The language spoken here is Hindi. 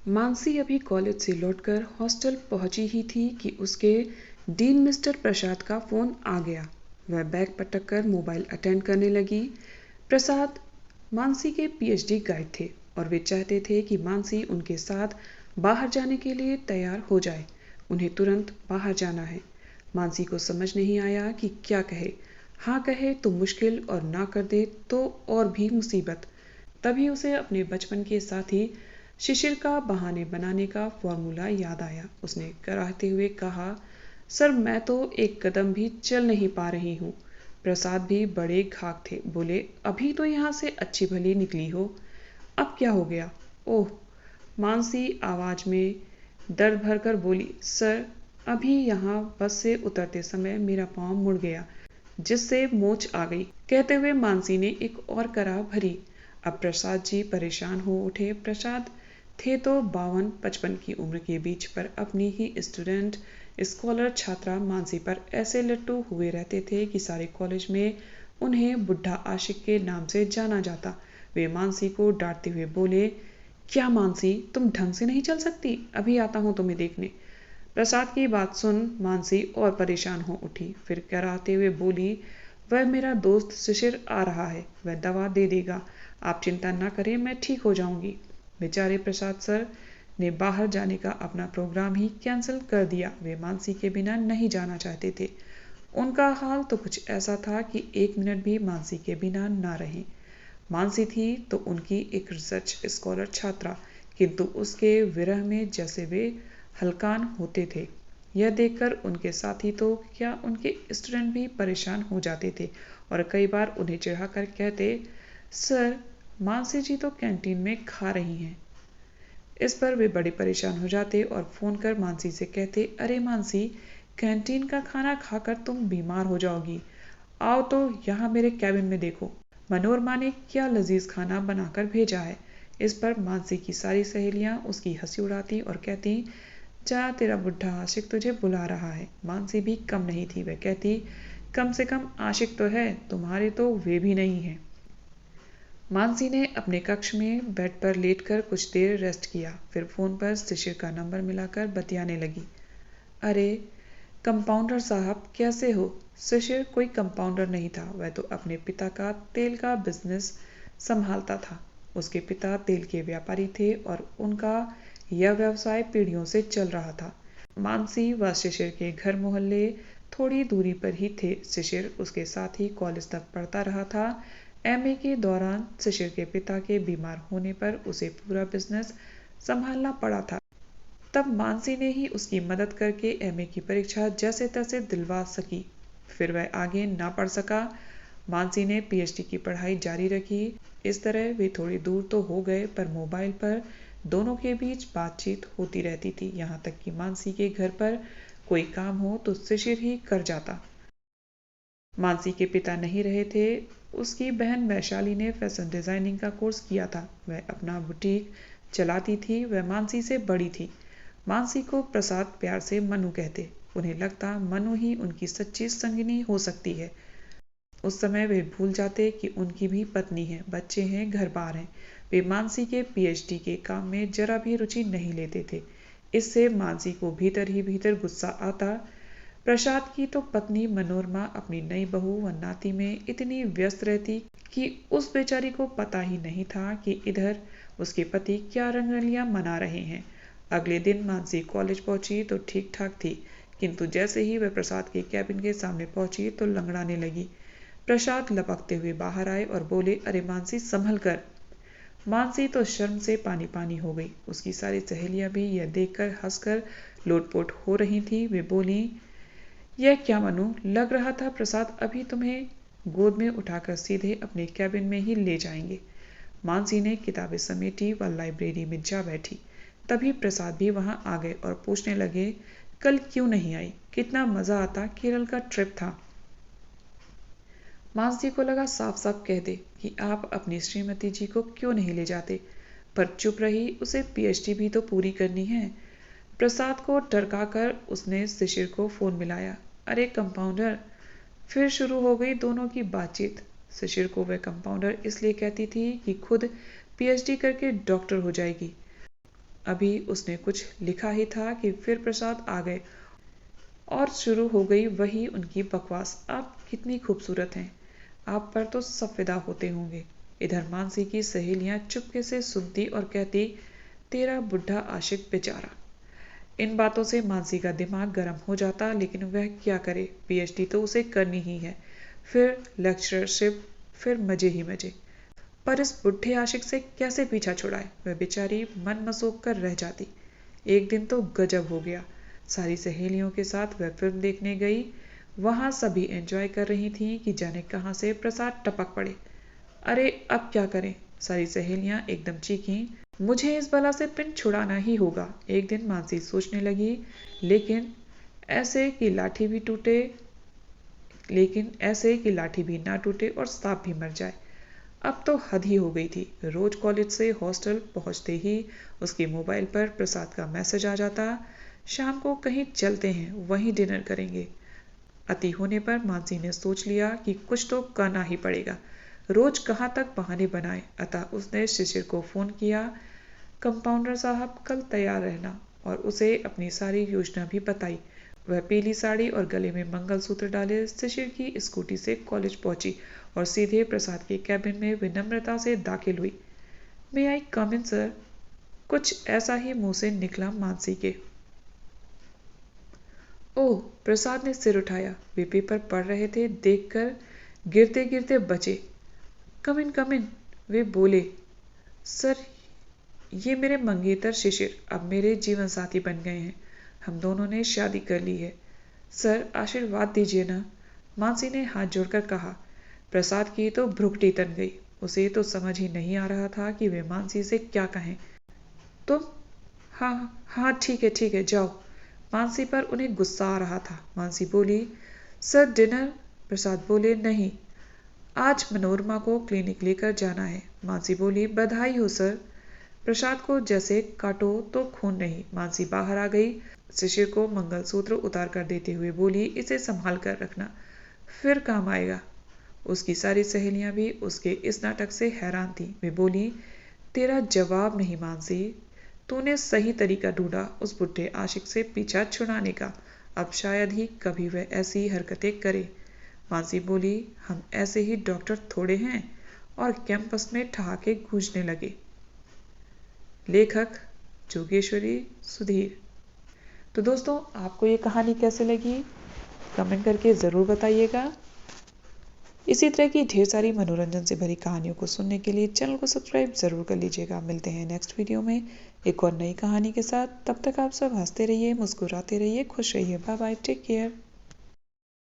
मानसी अभी कॉलेज से लौटकर हॉस्टल पहुंची ही थी कि उसके डीन मिस्टर प्रसाद का फोन आ गया। वह बैग पटक कर मोबाइल अटेंड करने लगी। प्रसाद मानसी के पीएचडी गाइड थे और वे चाहते थे कि मानसी उनके साथ बाहर जाने के लिए तैयार हो जाए। उन्हें तुरंत बाहर जाना है। मानसी को समझ नहीं आया कि क्या कहे। हाँ कहे तो मुश्किल और ना कर दे तो और भी मुसीबत। तभी उसे अपने बचपन के साथी शिशिर का बहाने बनाने का फॉर्मूला याद आया। उसने कराहते हुए कहा, सर मैं तो एक कदम भी चल नहीं पा रही हूँ। प्रसाद भी बड़े घाक थे। बोले, अभी तो यहाँ से अच्छी भली निकली हो, अब क्या हो गया? ओह, मानसी आवाज में दर्द भरकर बोली, सर अभी यहाँ बस से उतरते समय मेरा पाँव मुड़ गया जिससे मोच आ गई। कहते हुए मानसी ने एक और कराह भरी। अब प्रसाद जी परेशान हो उठे। प्रसाद थे तो 52-55 की उम्र के बीच, पर अपनी ही स्टूडेंट स्कॉलर छात्रा मानसी पर ऐसे लट्टू हुए रहते थे कि सारे कॉलेज में उन्हें बुढ़ा आशिक के नाम से जाना जाता। वे मानसी को डांटते हुए बोले, क्या मानसी तुम ढंग से नहीं चल सकती? अभी आता हूँ तुम्हें देखने। प्रसाद की बात सुन मानसी और परेशान हो उठी। फिर कराते हुए बोली, वह मेरा दोस्त शिशिर आ रहा है, वह दवा दे देगा, आप चिंता न करें, मैं ठीक हो जाऊंगी। बेचारे प्रसाद सर ने बाहर जाने का अपना प्रोग्राम ही कैंसिल कर दिया। वे मानसी के बिना नहीं जाना चाहते थे। उनका हाल तो कुछ ऐसा था कि एक मिनट भी मानसी के बिना ना रहे। मानसी थी तो उनकी एक रिसर्च स्कॉलर छात्रा, किंतु उसके विरह में जैसे वे हलकान होते थे, यह देखकर उनके साथी तो क्या उनके स्टूडेंट भी परेशान हो जाते थे और कई बार उन्हें चिढ़ाकर कहते, सर मानसी जी तो कैंटीन में खा रही हैं। इस पर वे बड़े परेशान हो जाते और फोन कर मानसी से कहते, अरे मानसी, कैंटीन का खाना खाकर तुम बीमार हो जाओगी, आओ तो यहाँ मेरे कैबिन में देखो, मनोरमा ने क्या लजीज खाना बनाकर भेजा है। इस पर मानसी की सारी सहेलियां उसकी हंसी उड़ाती और कहती, जा तेरा बुढ़ा आशिक तुझे बुला रहा है। मानसी भी कम नहीं थी। वह कहती, कम से कम आशिक तो है, तुम्हारे तो वे भी नहीं है। मानसी ने अपने कक्ष में बेड पर लेटकर कुछ देर रेस्ट किया। फिर फोन पर शिशिर का नंबर मिलाकर बतियाने लगी। अरे कंपाउंडर साहब, कैसे हो? शिशिर कोई कंपाउंडर नहीं था, वह तो अपने पिता का तेल का बिजनेस संभालता था। उसके पिता तेल के व्यापारी थे और उनका यह व्यवसाय पीढ़ियों से चल रहा था। मानसी व शिशिर के घर मोहल्ले थोड़ी दूरी पर ही थे। शिशिर उसके साथ ही कॉलेज तक पढ़ता रहा था। एमए के दौरान शिशिर के पिता के बीमार होने पर उसे पूरा बिजनेस संभालना पड़ा था। तब मानसी ने ही उसकी मदद करके एमए की परीक्षा जैसे तैसे दिलवा सकी। फिर वह आगे ना पढ़ सका। मानसी ने पीएचडी की पढ़ाई जारी रखी। इस तरह वे थोड़ी दूर तो हो गए, पर मोबाइल पर दोनों के बीच बातचीत होती रहती थी। यहाँ तक कि मानसी के घर पर कोई काम हो तो शिशिर ही कर जाता। मानसी के पिता नहीं रहे थे। उसकी बहन वैशाली ने फैशन डिजाइनिंग का कोर्स किया था। वह अपना बुटीक चलाती थी। वह मानसी से बड़ी थी। मानसी को प्रसाद प्यार से मनु कहते। उन्हें लगता मनु ही उनकी सच्ची संगिनी हो सकती है। उस समय वे भूल जाते कि उनकी भी पत्नी है, बच्चे हैं, घर बार हैं। वे मानसी के पीएचडी के काम में जरा भी रुचि नहीं लेते थे। इससे मानसी को भीतर ही भीतर गुस्सा आता। प्रसाद की तो पत्नी मनोरमा अपनी नई बहू व नाती में इतनी व्यस्त रहती कि उस बेचारी को पता ही नहीं था कि इधर उसके पति क्या रंगरलियां मना रहे हैं। अगले दिन मानसी कॉलेज पहुंची तो ठीक ठाक थी, किंतु जैसे ही वह प्रसाद के कैबिन के सामने पहुंची तो लंगड़ाने लगी। प्रसाद लपकते हुए बाहर आए और बोले, अरे मानसी, संभल कर। मानसी तो शर्म से पानी पानी हो गई। उसकी सारी सहेलियां भी यह देखकर हंसकर लोटपोट हो रही थी। वे बोली, यह क्या मनु, लग रहा था प्रसाद अभी तुम्हें गोद में उठाकर सीधे अपने कैबिन में ही ले जाएंगे। मानसी ने किताबें समेटी व लाइब्रेरी में जा बैठी। तभी प्रसाद भी वहां आ गए और पूछने लगे, कल क्यों नहीं आई? कितना मजा आता, केरल का ट्रिप था। मानसी को लगा साफ साफ कह दे कि आप अपनी श्रीमती जी को क्यों नहीं ले जाते, पर चुप रही। उसे पीएचडी भी तो पूरी करनी है। प्रसाद को टरकाकर उसने शिशिर को फोन मिलाया। अरे कंपाउंडर। फिर शुरू हो गई दोनों की बातचीत। शिशिर को वह कंपाउंडर इसलिए कहती थी कि खुद पीएचडी करके डॉक्टर हो जाएगी। अभी उसने कुछ लिखा ही था कि फिर प्रसाद आ गए और शुरू हो गई वही उनकी बकवास। आप कितनी खूबसूरत हैं, आप पर तो सब फिदा होते होंगे। इधर मानसी की सहेलियां चुपके से सुनती और कहती, तेरा बुढ़ा आशिक बेचारा। इन बातों से मानसी का दिमाग गर्म हो जाता, लेकिन वह क्या करे, पीएचडी तो उसे करनी ही है, फिर लेक्चरशिप, फिर मजे ही मजे। पर इस बुढ़े आशिक से कैसे पीछा छुड़ाए, वह बेचारी मन मसोक कर रह जाती। एक दिन तो गजब हो गया। सारी सहेलियों के साथ वह फिल्म देखने गई। वहां सभी एंजॉय कर रही थीं कि जाने कहां से प्रसाद टपक पड़े। अरे अब क्या करें, सारी सहेलियां एकदम चीखीं, मुझे इस बला से पिन छुड़ाना ही होगा। एक दिन मानसी सोचने लगी, लेकिन ऐसे कि लाठी भी टूटे लेकिन ऐसे कि लाठी भी ना टूटे और सांप भी मर जाए। अब तो हद ही हो गई थी। रोज कॉलेज से हॉस्टल पहुंचते ही उसके मोबाइल पर प्रसाद का मैसेज आ जाता, शाम को कहीं चलते हैं, वहीं डिनर करेंगे। अति होने पर मानसी ने सोच लिया कि कुछ तो करना ही पड़ेगा। रोज कहाँ तक बहाने बनाए, अतः उसने शिशिर को फोन किया। कंपाउंडर साहब कल तैयार रहना, और उसे अपनी सारी योजना भी बताई। वह पीली साड़ी और गले में मंगलसूत्र डाले शिशिर की स्कूटी से कॉलेज पहुंची और सीधे प्रसाद के कैबिन में विनम्रता से दाखिल हुई। मे आई कम इन सर? कुछ ऐसा ही मुंह से निकला मानसी के। ओह, प्रसाद ने सिर उठाया। वे पेपर पढ़ रहे थे, देखकर गिरते गिरते बचे। कम इन, वे बोले। सर, ये मेरे मंगेतर शिशिर अब मेरे जीवन साथी बन गए हैं। हम दोनों ने शादी कर ली है। सर, आशीर्वाद दीजिए ना, मानसी ने हाथ जोड़कर कहा। प्रसाद की तो भ्रुकुटी तन गई। उसे तो समझ ही नहीं आ रहा था कि वे मानसी से क्या कहें। तुम? हाँ हाँ, ठीक है, जाओ। मानसी पर उन्हें गुस्सा आ रहा था। मानसी बोली, सर डिनर? प्रसाद बोले, नहीं, आज मनोरमा को क्लिनिक लेकर जाना है। मानसी बोली, बधाई हो सर। प्रसाद को जैसे काटो तो खून नहीं। मानसी बाहर आ गई। शिशिर को मंगलसूत्र उतार कर देते हुए बोली, इसे संभाल कर रखना, फिर काम आएगा। उसकी सारी सहेलियां भी उसके इस नाटक से हैरान थी। वे बोली, तेरा जवाब नहीं मानसी, तूने सही तरीका ढूंढा उस बुढ़े आशिक से पीछा छुड़ाने का। अब शायद ही कभी वह ऐसी हरकतें करे। मानसी बोली, हम ऐसे ही डॉक्टर थोड़े हैं, और कैंपस में ठहाके गूंजने लगे। लेखक जोगेश्वरी सुधीर। तो दोस्तों, आपको ये कहानी कैसे लगी, कमेंट करके ज़रूर बताइएगा। इसी तरह की ढेर सारी मनोरंजन से भरी कहानियों को सुनने के लिए चैनल को सब्सक्राइब ज़रूर कर लीजिएगा। मिलते हैं नेक्स्ट वीडियो में एक और नई कहानी के साथ। तब तक आप सब हंसते रहिए, मुस्कुराते रहिए, खुश रहिए। Bye bye, take care.